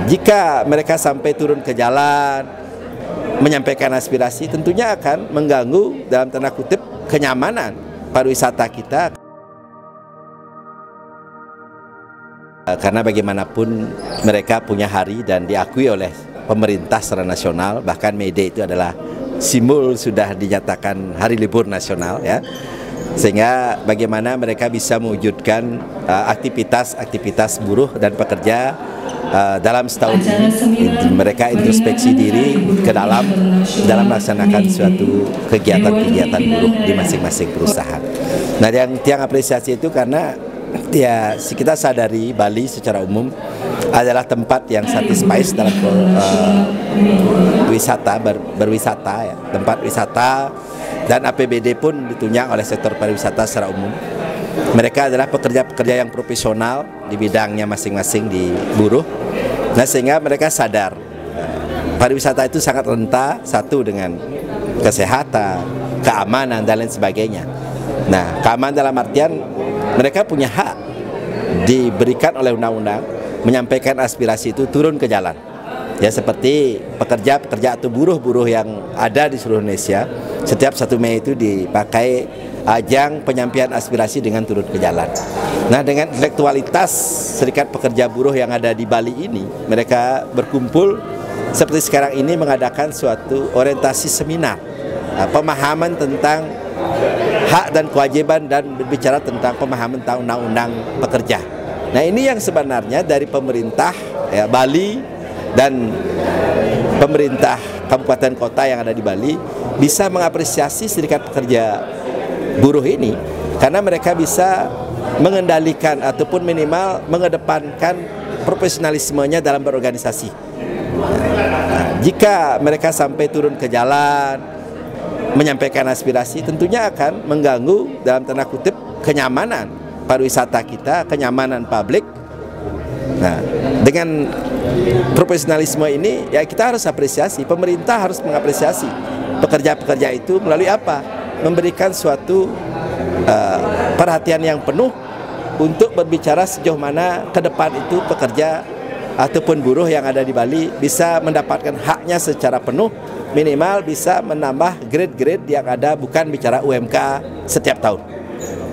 Jika mereka sampai turun ke jalan menyampaikan aspirasi, tentunya akan mengganggu dalam tanda kutip kenyamanan pariwisata kita. Karena bagaimanapun mereka punya hari dan diakui oleh pemerintah secara nasional, bahkan May Day itu adalah simbol sudah dinyatakan hari libur nasional ya. Sehingga bagaimana mereka bisa mewujudkan aktivitas buruh dan pekerja dalam setahun ini, mereka introspeksi diri ke dalam melaksanakan suatu kegiatan-kegiatan buruh di masing-masing perusahaan. Nah, yang apresiasi itu karena ya kita sadari Bali secara umum adalah tempat yang satisfies dalam wisata, berwisata ya, tempat wisata, dan APBD pun ditunjang oleh sektor pariwisata secara umum. Mereka adalah pekerja-pekerja yang profesional di bidangnya masing-masing di buruh. Nah, sehingga mereka sadar pariwisata itu sangat rentan satu dengan kesehatan, keamanan dan lain sebagainya. Nah, keamanan dalam artian mereka punya hak diberikan oleh undang-undang menyampaikan aspirasi itu turun ke jalan. Ya, seperti pekerja-pekerja atau buruh-buruh yang ada di seluruh Indonesia, setiap 1 Mei itu dipakai ajang penyampaian aspirasi dengan turun ke jalan. Nah, dengan intelektualitas serikat pekerja buruh yang ada di Bali ini, mereka berkumpul seperti sekarang ini mengadakan suatu orientasi seminar, pemahaman tentang hak dan kewajiban dan berbicara tentang pemahaman tentang undang-undang pekerja. Nah, ini yang sebenarnya dari pemerintah ya, Bali dan pemerintah kabupaten kota yang ada di Bali bisa mengapresiasi serikat pekerja buruh ini karena mereka bisa mengendalikan ataupun minimal mengedepankan profesionalismenya dalam berorganisasi. Nah, jika mereka sampai turun ke jalan menyampaikan aspirasi, tentunya akan mengganggu dalam tanda kutip kenyamanan pariwisata kita, kenyamanan publik. Nah, dengan profesionalisme ini ya kita harus apresiasi, pemerintah harus mengapresiasi pekerja-pekerja itu melalui apa? Memberikan suatu perhatian yang penuh untuk berbicara sejauh mana ke depan itu pekerja ataupun buruh yang ada di Bali bisa mendapatkan haknya secara penuh, minimal bisa menambah grade-grade yang ada, bukan bicara UMK setiap tahun.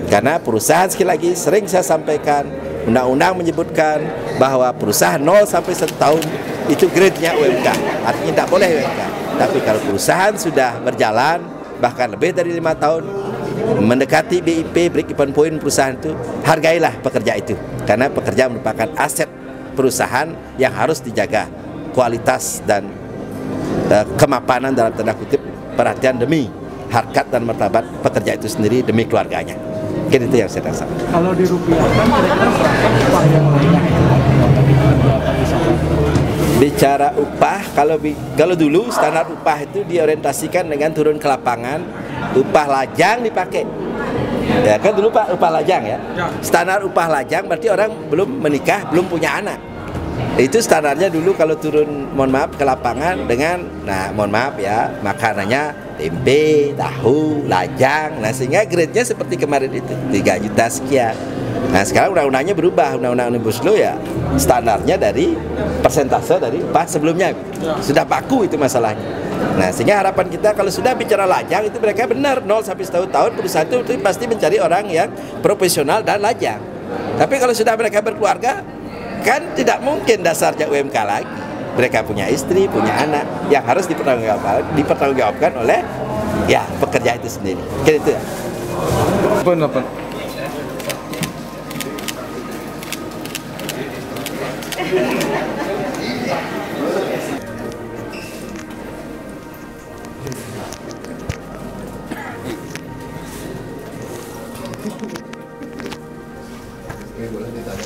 Karena perusahaan, sekali lagi sering saya sampaikan, undang-undang menyebutkan bahwa perusahaan 0 sampai 1 tahun itu grade-nya UMK, artinya tidak boleh UMK. Tapi kalau perusahaan sudah berjalan bahkan lebih dari 5 tahun mendekati BIP, break-even point perusahaan itu, hargailah pekerja itu, karena pekerja merupakan aset perusahaan yang harus dijaga kualitas dan kemapanan dalam tanda kutip, perhatian demi harkat dan martabat pekerja itu sendiri demi keluarganya. Mungkin itu yang saya rasa. Kalau dirupiahkan kira-kira berapa upah yang layak? Bicara upah, kalau dulu standar upah itu diorientasikan dengan turun ke lapangan, upah lajang dipakai. Ya kan dulu Pak, upah lajang ya. Standar upah lajang berarti orang belum menikah, belum punya anak. Itu standarnya dulu kalau turun, mohon maaf, ke lapangan dengan, nah mohon maaf ya, makanannya tempe, tahu, lajang. Nah, sehingga grade-nya seperti kemarin itu 3 juta sekian. Nah, sekarang undang-undangnya berubah, undang-undang Omnibus Law ya, standarnya dari persentase dari upah sebelumnya. Sudah baku itu masalahnya. Nah, sehingga harapan kita kalau sudah bicara lajang itu mereka benar 0 sampai 1 tahun perusahaan itu pasti mencari orang yang profesional dan lajang. Tapi kalau sudah mereka berkeluarga, kan tidak mungkin dasarnya UMK lagi. Mereka punya istri, punya anak yang harus dipertanggungjawabkan oleh ya pekerja itu sendiri. Kira itu ya. Apa? Boleh ditanya.